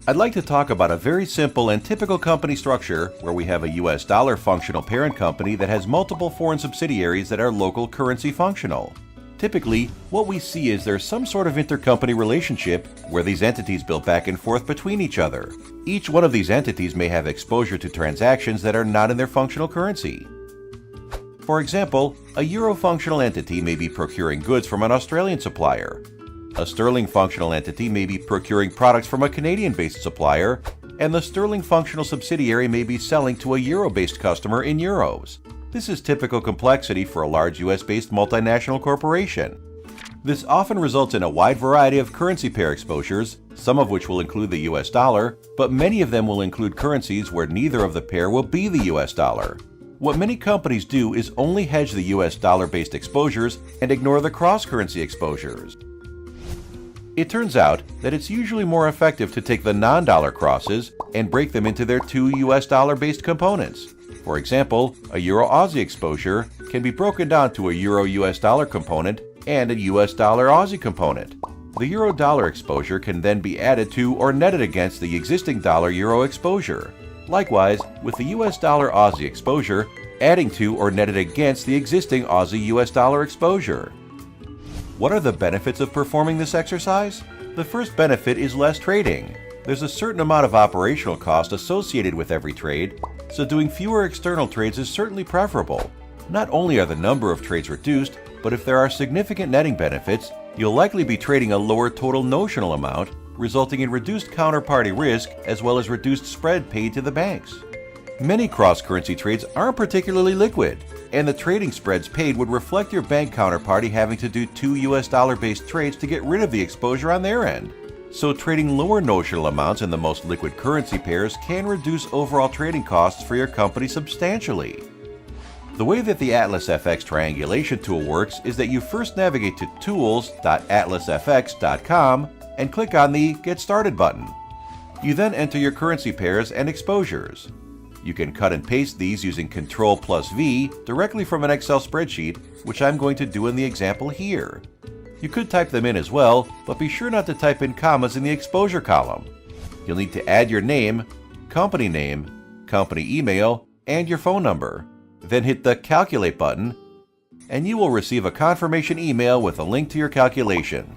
I'd like to talk about a very simple and typical company structure where we have a US dollar functional parent company that has multiple foreign subsidiaries that are local currency functional. Typically, what we see is there's some sort of intercompany relationship where these entities bill back and forth between each other. Each one of these entities may have exposure to transactions that are not in their functional currency. For example, a Euro functional entity may be procuring goods from an Australian supplier. A Sterling functional entity may be procuring products from a Canadian-based supplier, and the Sterling functional subsidiary may be selling to a Euro-based customer in euros. This is typical complexity for a large US-based multinational corporation. This often results in a wide variety of currency pair exposures, some of which will include the US dollar, but many of them will include currencies where neither of the pair will be the US dollar. What many companies do is only hedge the US dollar-based exposures and ignore the cross-currency exposures. It turns out that it's usually more effective to take the non-dollar crosses and break them into their two US dollar-based components. For example, a Euro-Aussie exposure can be broken down to a Euro-US dollar component and a US dollar-Aussie component. The Euro-dollar exposure can then be added to or netted against the existing dollar-Euro exposure. Likewise, with the US dollar-Aussie exposure, adding to or netted against the existing Aussie-US dollar exposure. What are the benefits of performing this exercise? The first benefit is less trading. There's a certain amount of operational cost associated with every trade, so doing fewer external trades is certainly preferable. Not only are the number of trades reduced, but if there are significant netting benefits, you'll likely be trading a lower total notional amount, resulting in reduced counterparty risk as well as reduced spread paid to the banks. Many cross-currency trades aren't particularly liquid, and the trading spreads paid would reflect your bank counterparty having to do two US dollar-based trades to get rid of the exposure on their end. So trading lower notional amounts in the most liquid currency pairs can reduce overall trading costs for your company substantially. The way that the AtlasFX triangulation tool works is that you first navigate to tools.atlasfx.com and click on the Get Started button. You then enter your currency pairs and exposures. You can cut and paste these using Ctrl+V directly from an Excel spreadsheet, which I'm going to do in the example here. You could type them in as well, but be sure not to type in commas in the exposure column. You'll need to add your name, company email, and your phone number. Then hit the Calculate button, and you will receive a confirmation email with a link to your calculation.